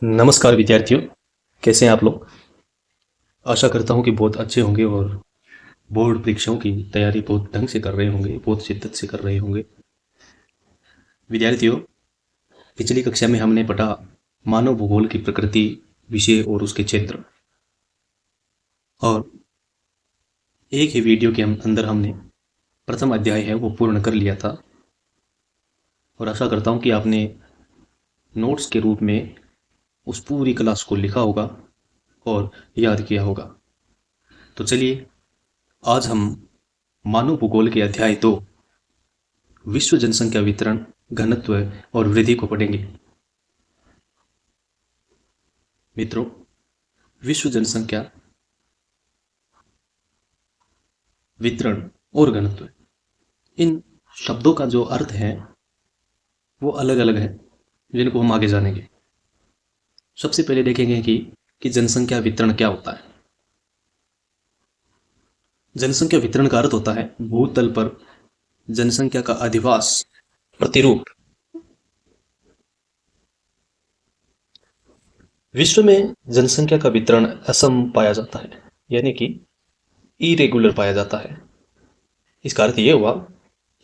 नमस्कार विद्यार्थियों, कैसे हैं आप लोग। आशा करता हूं कि बहुत अच्छे होंगे और बोर्ड परीक्षाओं की तैयारी बहुत ढंग से कर रहे होंगे, बहुत शिद्दत से कर रहे होंगे। विद्यार्थियों, पिछली कक्षा में हमने पढ़ा मानव भूगोल की प्रकृति, विषय और उसके क्षेत्र। और एक ही वीडियो के अंदर हमने प्रथम अध्याय है वो पूर्ण कर लिया था। और आशा करता हूं कि आपने नोट्स के रूप में उस पूरी क्लास को लिखा होगा और याद किया होगा। तो चलिए, आज हम मानव भूगोल के अध्याय 2 विश्व जनसंख्या वितरण, घनत्व और वृद्धि को पढ़ेंगे। मित्रों, विश्व जनसंख्या वितरण और घनत्व, इन शब्दों का जो अर्थ है वो अलग अलग है, जिनको हम आगे जानेंगे। सबसे पहले देखेंगे कि जनसंख्या वितरण क्या होता है। जनसंख्या वितरण का अर्थ होता है भूतल पर जनसंख्या का अधिवास, प्रतिरूप। विश्व में जनसंख्या का वितरण असम पाया जाता है, यानी कि इरेगुलर पाया जाता है। इसका अर्थ ये हुआ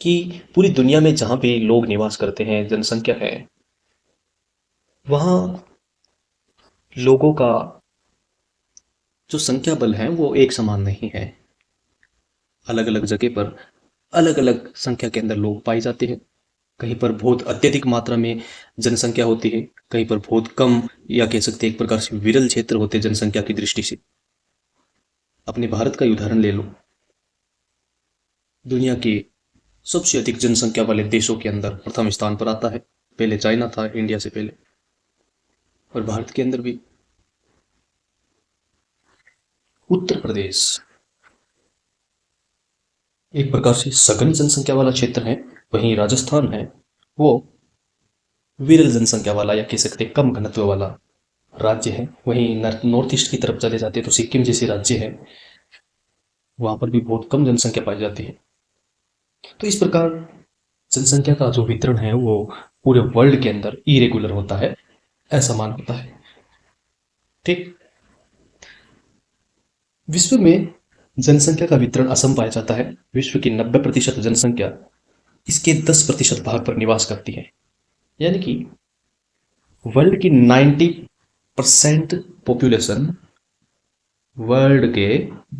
कि पूरी दुनिया में जहां भी लोग निवास करते हैं, जनसंख्या है, वहां लोगों का जो संख्या बल है वो एक समान नहीं है। अलग अलग जगह पर अलग अलग संख्या के अंदर लोग पाए जाते हैं। कहीं पर बहुत अत्यधिक मात्रा में जनसंख्या होती है, कहीं पर बहुत कम, या कह सकते हैं एक प्रकार से विरल क्षेत्र होते हैं जनसंख्या की दृष्टि से। अपने भारत का ही उदाहरण ले लो। दुनिया के सबसे अधिक जनसंख्या वाले देशों के अंदर प्रथम स्थान पर आता है। पहले चाइना था, इंडिया से पहले, और भारत के अंदर भी उत्तर प्रदेश एक प्रकार से सघन जनसंख्या वाला क्षेत्र है। वहीं राजस्थान है वो विरल जनसंख्या वाला, या कह सकते हैं कम घनत्व वाला राज्य है। वहीं नॉर्थ ईस्ट की तरफ चले जाते हैं तो सिक्किम जैसे राज्य है, वहां पर भी बहुत कम जनसंख्या पाई जाती है। तो इस प्रकार जनसंख्या का जो वितरण है वो पूरे वर्ल्ड के अंदर इरेगुलर होता है, असमान होता है। ठीक। विश्व में जनसंख्या का वितरण असम पाया जाता है। विश्व की 90% जनसंख्या इसके 10% भाग पर निवास करती है, यानी कि वर्ल्ड की 90% पॉपुलेशन वर्ल्ड के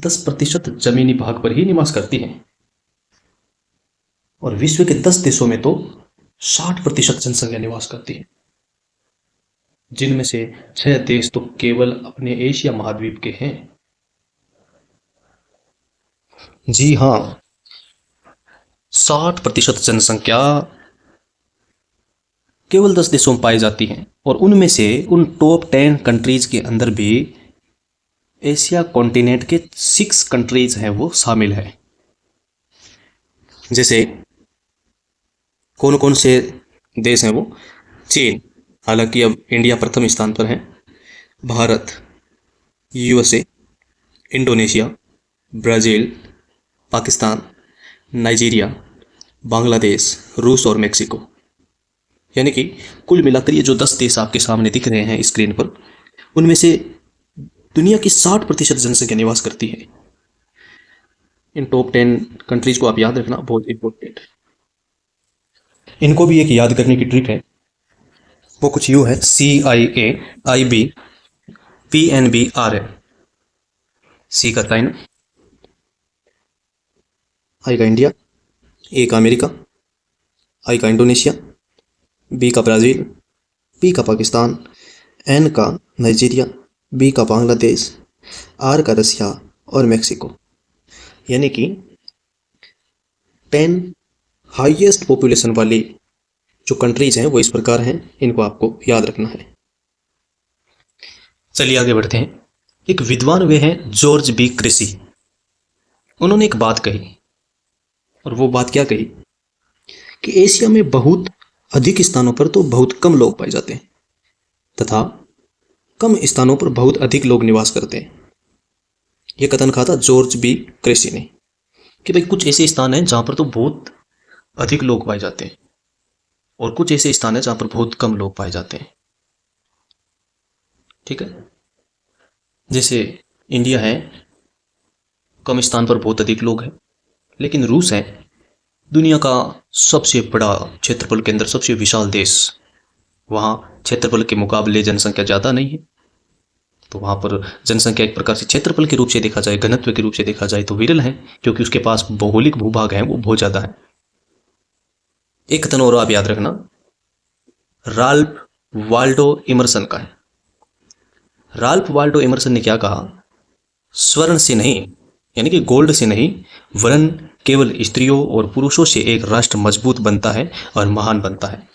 10% जमीनी भाग पर ही निवास करती है। और विश्व के 10 देशों में तो 60% जनसंख्या निवास करती है, जिनमें से 6 देश तो केवल अपने एशिया महाद्वीप के हैं। जी हाँ, 60% जनसंख्या केवल 10 देशों में पाई जाती है। और उनमें से उन टॉप 10 कंट्रीज के अंदर भी एशिया कॉन्टिनेंट के 6 कंट्रीज हैं वो शामिल है। जैसे कौन कौन से देश हैं वो? चीन, हालांकि अब इंडिया प्रथम स्थान पर है। Bharat, USA, Indonesia, Brazil, Pakistan, Nigeria, Bangladesh, रूस और मेक्सिको। यानी कि कुल मिलाकर ये जो 10 देश आपके सामने दिख रहे हैं स्क्रीन पर, उनमें से दुनिया की 60% जनसंख्या निवास करती है। इन टॉप 10 कंट्रीज को आप याद रखना, बहुत इंपॉर्टेंट है। इनको भी एक याद करने की ट्रिक है, वो कुछ यूँ है: CIAIBPNBRA। सी का चाइना, आई का इंडिया, ए का अमेरिका, आई का इंडोनेशिया, बी का ब्राज़ील, पी का पाकिस्तान, एन का नाइजीरिया, बी का बांग्लादेश, आर का रसिया और मेक्सिको। यानी कि 10 हाईएस्ट पॉपुलेशन वाली जो कंट्रीज हैं वो इस प्रकार हैं, इनको आपको याद रखना है। चलिए आगे बढ़ते हैं। एक विद्वान वे हैं जॉर्ज बी क्रेसी। उन्होंने एक बात कही, और वो बात क्या कही कि एशिया में बहुत अधिक स्थानों पर तो बहुत कम लोग पाए जाते हैं, तथा कम स्थानों पर बहुत अधिक लोग निवास करते हैं। यह कथन कहा था जॉर्ज बी क्रेसी ने, कि भाई कुछ ऐसे स्थान हैं जहां पर तो बहुत अधिक लोग पाए जाते हैं, और कुछ ऐसे स्थान हैं जहां पर बहुत कम लोग पाए जाते हैं। ठीक है। जैसे इंडिया है, कम स्थान पर बहुत अधिक लोग हैं, लेकिन रूस है दुनिया का सबसे बड़ा क्षेत्रफल के अंदर सबसे विशाल देश। वहाँ क्षेत्रफल के मुकाबले जनसंख्या ज़्यादा नहीं है, तो वहाँ पर जनसंख्या एक प्रकार से क्षेत्रफल के रूप से देखा जाए, घनत्व के रूप से देखा जाए तो विरल है, क्योंकि उसके पास भौगोलिक भूभाग है वो बहुत ज़्यादा है। एक कथन और आप याद रखना, राल्फ वाल्डो इमर्सन का है। राल्फ वाल्डो इमर्सन ने क्या कहा, स्वर्ण से नहीं, यानी कि गोल्ड से नहीं, वरन केवल स्त्रियों और पुरुषों से एक राष्ट्र मजबूत बनता है और महान बनता है।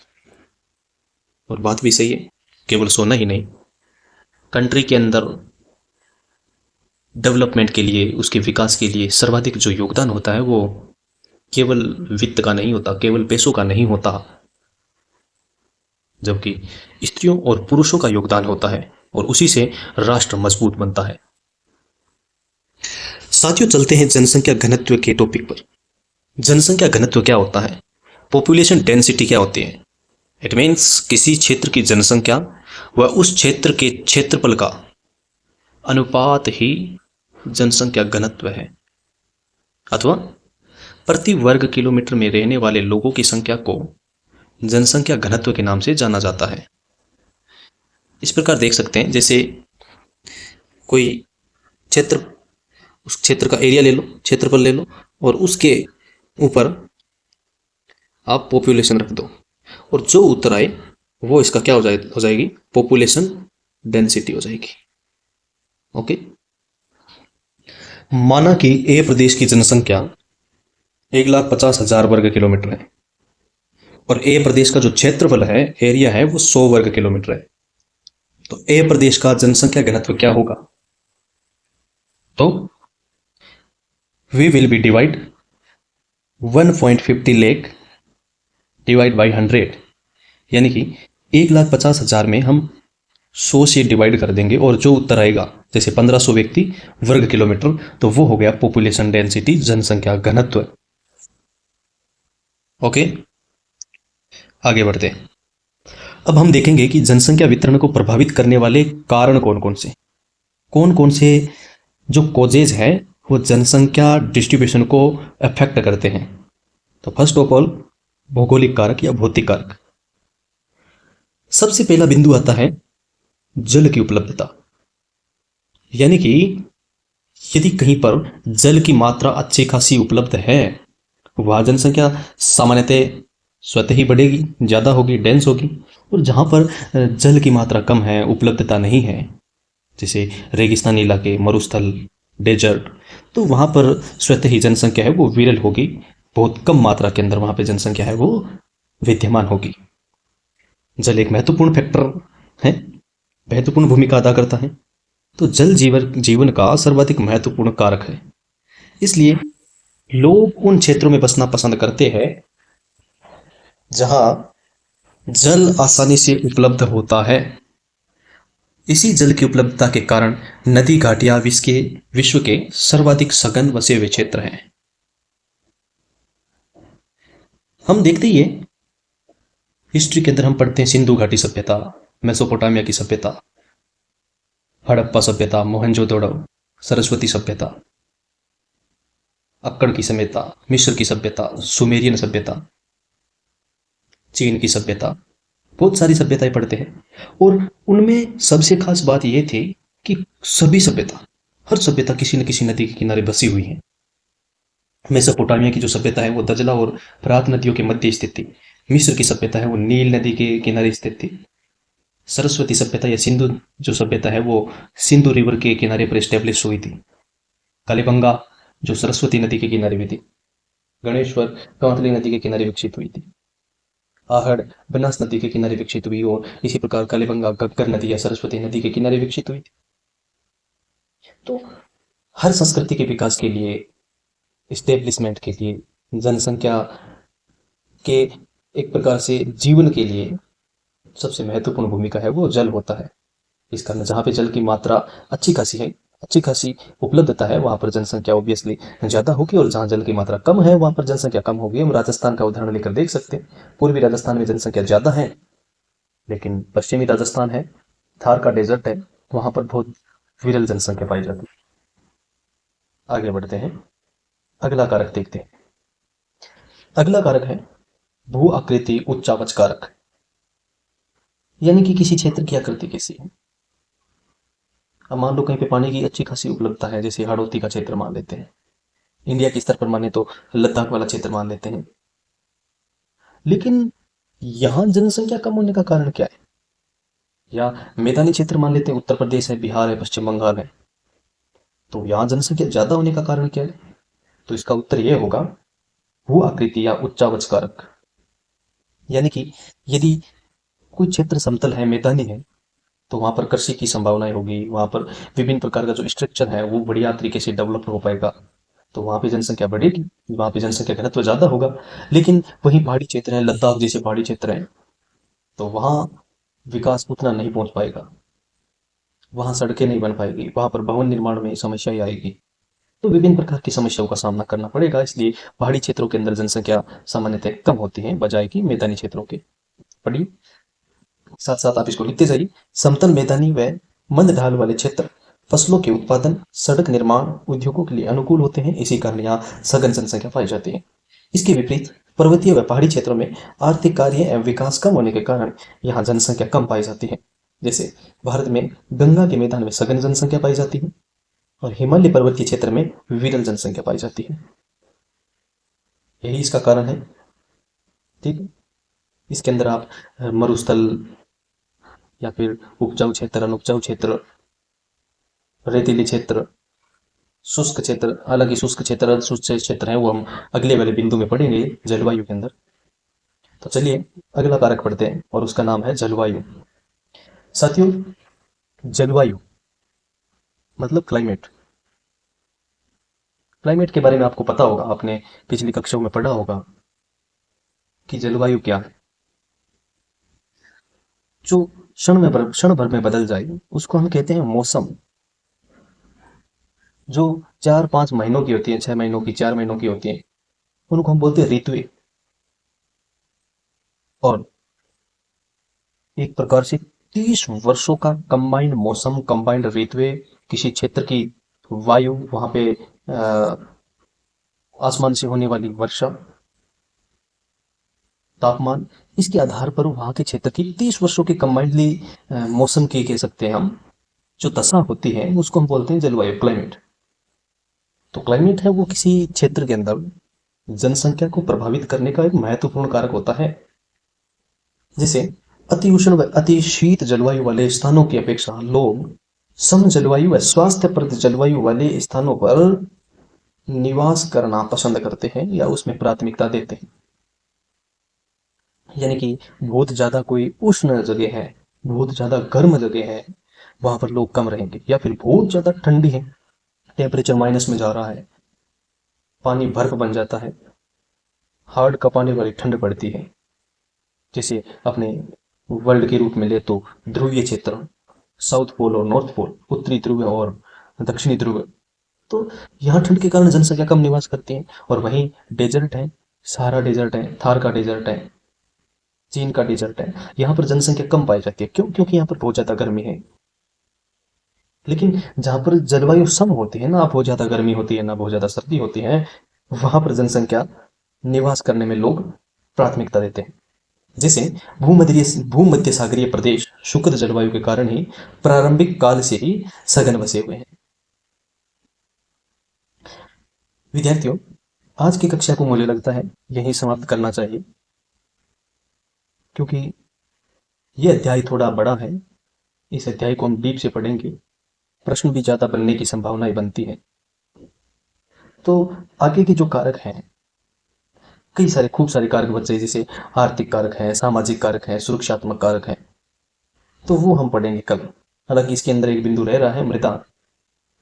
और बात भी सही है, केवल सोना ही नहीं, कंट्री के अंदर डेवलपमेंट के लिए, उसके विकास के लिए सर्वाधिक जो योगदान होता है वो केवल वित्त का नहीं होता, केवल पैसों का नहीं होता, जबकि स्त्रियों और पुरुषों का योगदान होता है और उसी से राष्ट्र मजबूत बनता है। साथियों, चलते हैं जनसंख्या घनत्व के टॉपिक पर। जनसंख्या घनत्व क्या होता है? पॉपुलेशन डेंसिटी क्या होती है? इट मीन्स किसी क्षेत्र की जनसंख्या व उस क्षेत्र के क्षेत्रफल का अनुपात ही जनसंख्या घनत्व है, अथवा प्रति वर्ग किलोमीटर में रहने वाले लोगों की संख्या को जनसंख्या घनत्व के नाम से जाना जाता है। इस प्रकार देख सकते हैं, जैसे कोई क्षेत्र, उस क्षेत्र का एरिया ले लो, क्षेत्रफल ले लो, और उसके ऊपर आप पॉपुलेशन रख दो, और जो उत्तर आए वो इसका क्या हो जाएगी, पॉपुलेशन डेंसिटी हो जाएगी। ओके। माना कि ए प्रदेश की जनसंख्या 1,50,000 वर्ग किलोमीटर है और ए प्रदेश का जो क्षेत्रफल है, एरिया है, वो 100 वर्ग किलोमीटर है। तो ए प्रदेश का जनसंख्या घनत्व क्या होगा? तो we will be divide 1.50 lakh divide by 100, यानी कि 1,50,000 में हम 100 से डिवाइड कर देंगे और जो उत्तर आएगा, जैसे 1500 व्यक्ति वर्ग किलोमीटर, तो वो हो गया पॉपुलेशन डेंसिटी, जनसंख्या घनत्व। ओके, आगे बढ़ते हैं। अब हम देखेंगे कि जनसंख्या वितरण को प्रभावित करने वाले कारण कौन कौन से जो कॉजेज है वो जनसंख्या डिस्ट्रीब्यूशन को अफेक्ट करते हैं। तो फर्स्ट ऑफ ऑल, भौगोलिक कारक या भौतिक कारक। सबसे पहला बिंदु आता है जल की उपलब्धता, यानी कि यदि कहीं पर जल की मात्रा अच्छी खासी उपलब्ध है, वह जनसंख्या सामान्यतः स्वतः ही बढ़ेगी, ज़्यादा होगी, डेंस होगी। और जहाँ पर जल की मात्रा कम है, उपलब्धता नहीं है, जैसे रेगिस्तानी इलाके, मरुस्थल, डेजर्ट, तो वहाँ पर स्वतः ही जनसंख्या है वो विरल होगी, बहुत कम मात्रा के अंदर वहाँ पे जनसंख्या है वो विद्यमान होगी। जल एक महत्वपूर्ण फैक्टर है, महत्वपूर्ण भूमिका अदा करता है। तो जल जीवन का सर्वाधिक महत्वपूर्ण कारक है, इसलिए लोग उन क्षेत्रों में बसना पसंद करते हैं जहां जल आसानी से उपलब्ध होता है। इसी जल की उपलब्धता के कारण नदी घाटियां विश्व के सर्वाधिक सघन बसे हुए क्षेत्र हैं। हम देखते ही हैं, हिस्ट्री के अंदर हम पढ़ते हैं सिंधु घाटी सभ्यता, मेसोपोटामिया की सभ्यता, हड़प्पा सभ्यता, मोहनजोदड़ो, सरस्वती सभ्यता, अक्कड़ की सभ्यता, मिस्र की सभ्यता, सुमेरियन सभ्यता, चीन की सभ्यता, बहुत सारी सभ्यताएं पढ़ते हैं। और उनमें सबसे खास बात यह थी कि सभी सभ्यता, हर सभ्यता किसी न किसी नदी के किनारे बसी हुई है। मेसोपोटामिया की जो सभ्यता है वो दजला और फरात नदियों के मध्य स्थित थी। मिस्र की सभ्यता है वो नील नदी के किनारे स्थित थी। सरस्वती सभ्यता या सिंधु जो सभ्यता है वो सिंधु रिवर के किनारे पर स्टेब्लिश हुई थी। कालीबंगा जो सरस्वती नदी के किनारे भी थी। गणेश्वर कांतली नदी के किनारे विकसित हुई थी। आहड़ बनास नदी के किनारे विकसित हुई और इसी प्रकार कालीबंगा घग्गर नदी या सरस्वती नदी के किनारे विकसित हुई थी। तो हर संस्कृति के विकास के लिए, इस्टेब्लिशमेंट के लिए, जनसंख्या के एक प्रकार से जीवन के लिए सबसे महत्वपूर्ण भूमिका है वो जल होता है। इस कारण जहाँ पे जल की मात्रा अच्छी खासी है, अच्छी खासी उपलब्धता है, वहाँ पर जनसंख्या ऑब्वियसली ज़्यादा होगी, और जहाँ जल की मात्रा कम है वहाँ पर जनसंख्या कम होगी। हम राजस्थान का उदाहरण लेकर देख सकते हैं। पूर्वी राजस्थान में जनसंख्या ज़्यादा है, लेकिन पश्चिमी राजस्थान है, थार का डेजर्ट है, वहाँ पर बहुत विरल जनसंख्या पाई जाती है। आगे बढ़ते हैं, अगला कारक देखते हैं। अगला कारक है भू आकृति उच्चावच कारक, यानी कि किसी क्षेत्र की आकृति कैसी है। अब मान लो कहीं पे पानी की अच्छी खासी उपलब्धता है, जैसे हाड़ौती का क्षेत्र मान लेते हैं, इंडिया के स्तर पर माने तो लद्दाख वाला क्षेत्र मान लेते हैं। लेकिन यहाँ जनसंख्या कम होने का कारण क्या है? या मैदानी क्षेत्र मान लेते हैं, उत्तर प्रदेश है, बिहार है, पश्चिम बंगाल है, तो यहाँ जनसंख्या ज्यादा होने का कारण क्या है? तो इसका उत्तर यह होगा भू आकृति या उच्चावच कारक। यानी कि यदि कोई क्षेत्र समतल है, मैदानी है, तो वहां पर कृषि की संभावनाएं होगी, वहां पर विभिन्न प्रकार का जो स्ट्रक्चर है वो बढ़िया तरीके से डेवलप हो पाएगा, तो वहां पे जनसंख्या बढ़ेगी, वहां पे जनसंख्या घनत्व ज्यादा होगा। लेकिन वही पहाड़ी क्षेत्र है, लद्दाख जैसे पहाड़ी क्षेत्र है, तो वहां विकास उतना नहीं पहुंच पाएगा, वहां सड़कें नहीं बन पाएगी, वहां पर भवन निर्माण में समस्याएं आएगी, तो विभिन्न प्रकार की समस्याओं का सामना करना पड़ेगा। इसलिए पहाड़ी क्षेत्रों के अंदर जनसंख्या सामान्यतः कम होती है बजाय की मैदानी क्षेत्रों के। पढ़िए, साथ साथ आप इसको लिखते जाइए। समतल, मैदानी व मंद ढाल वाले क्षेत्र फसलों के उत्पादन, सड़क निर्माण, उद्योगों के लिए अनुकूल होते हैं, इसी कारण यहाँ सघन जनसंख्या पाई जाती है। इसके विपरीत पर्वतीय व पहाड़ी क्षेत्रों में आर्थिक कार्य एवं विकास कम होने के कारण यहाँ जनसंख्या कम पाई जाती है। जैसे भारत में गंगा के मैदान में सघन जनसंख्या पाई जाती है और हिमालय पर्वतीय क्षेत्र में विरल जनसंख्या पाई जाती है। यही इसका कारण है। ठीक है, इसके अंदर आप मरुस्थल या फिर उपजाऊ क्षेत्र, अनुपजाऊ क्षेत्र, रेतीली क्षेत्र, शुष्क क्षेत्र, हालांकि शुष्क क्षेत्र, अर्धशुष्क क्षेत्र है वो हम अगले वाले बिंदु में पढ़ेंगे जलवायु के अंदर। तो चलिए अगला कारक पढ़ते हैं और उसका नाम है जलवायु। साथियों, जलवायु मतलब क्लाइमेट। क्लाइमेट के बारे में आपको पता होगा, आपने पिछली कक्षाओं में पढ़ा होगा कि जलवायु क्या है। जो क्षण भर में बदल जाए उसको हम कहते हैं मौसम। जो 4-5 महीनों की होती है, 6 महीनों की, 4 महीनों की होती है, उनको हम बोलते हैं ऋतुएं। और एक प्रकार से 30 वर्षों का कंबाइंड मौसम, कंबाइंड ऋतुएं, किसी क्षेत्र की वायु, वहां पे आसमान से होने वाली वर्षा, तापमान, इसके आधार पर वहां के क्षेत्र की 30 वर्षों की कंबाइंडली मौसम की कह सकते हैं हम, जो दशा होती है उसको हम बोलते हैं जलवायु, क्लाइमेट। तो क्लाइमेट है वो किसी क्षेत्र के अंदर जनसंख्या को प्रभावित करने का एक महत्वपूर्ण कारक होता है। जैसे अति उष्ण व अति शीत जलवायु वाले स्थानों की अपेक्षा लोग सम जलवायु व स्वास्थ्यप्रद जलवायु वाले स्थानों पर निवास करना पसंद करते हैं या उसमें प्राथमिकता देते हैं। यानी कि बहुत ज्यादा कोई उष्ण जगह है, बहुत ज्यादा गर्म जगह है, वहां पर लोग कम रहेंगे, या फिर बहुत ज्यादा ठंडी है, टेम्परेचर माइनस में जा रहा है, पानी बर्फ बन जाता है, हार्ड कपाने वाली ठंड पड़ती है, जैसे अपने वर्ल्ड के रूप में ले तो ध्रुवीय क्षेत्र, साउथ पोल और नॉर्थ पोल, उत्तरी ध्रुव और दक्षिणी ध्रुव, तो यहाँ ठंड के कारण जनसंख्या कम निवास करती है। और वहीं डेजर्ट है, सहारा डेजर्ट है, थार का डेजर्ट है, चीन का डेजर्ट है, यहाँ पर जनसंख्या कम पाई जाती है। क्यों? क्योंकि यहाँ पर बहुत ज्यादा गर्मी है। लेकिन जहां पर जलवायु सम होती है, ना बहुत ज्यादा गर्मी होती है ना बहुत ज्यादा सर्दी होती है, वहां पर जनसंख्या निवास करने में लोग प्राथमिकता देते हैं। जैसे भूमध्य सागरीय प्रदेश शुष्क जलवायु के कारण ही प्रारंभिक काल से ही सघन बसे हुए हैं। विद्यार्थियों, आज की कक्षा को मुझे लगता है यही समाप्त करना चाहिए, क्योंकि यह अध्याय थोड़ा बड़ा है। इस अध्याय को हम डीप से पढ़ेंगे, प्रश्न भी ज्यादा बनने की संभावनाएं बनती है। तो आगे के जो कारक हैं, कई सारे खूब सारे कारक बचे, जैसे आर्थिक कारक है, सामाजिक कारक है, सुरक्षात्मक कारक है, तो वो हम पढ़ेंगे कल। हालांकि इसके अंदर एक बिंदु रह रहा है मृदा,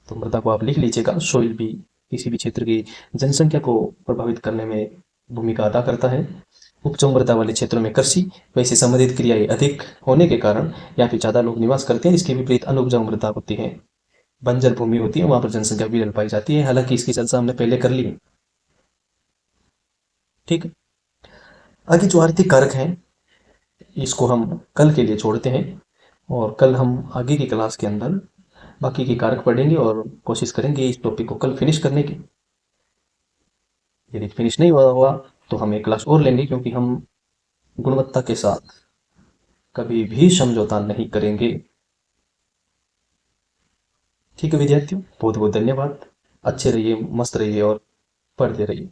तो मृदा को आप लिख लीजिएगा। सोइल भी किसी भी क्षेत्र की जनसंख्या को प्रभावित करने में भूमिका अदा करता है। उपजाऊ मृदा वाले क्षेत्रों में कृषि वैसे संबंधित क्रियाएं अधिक होने के कारण यहाँ पे ज्यादा लोग निवास करते हैं। इसके विपरीत अनुपजाऊ मृदा होती है, बंजर भूमि होती है, वहां पर जनसंख्या विरल पाई जाती है। हालांकि इसकी चर्चा हमने पहले कर ली है। ठीक है, आगे जो आर्थिक कारक हैं इसको हम कल के लिए छोड़ते हैं। और कल हम आगे की क्लास के अंदर बाकी के कारक पढ़ेंगे और कोशिश करेंगे इस टॉपिक को कल फिनिश करने की। यदि फिनिश नहीं हुआ तो हम एक क्लास और लेंगे, क्योंकि हम गुणवत्ता के साथ कभी भी समझौता नहीं करेंगे। ठीक है विद्यार्थियों, बहुत बहुत धन्यवाद। अच्छे रहिए, मस्त रहिए और पढ़ते रहिए।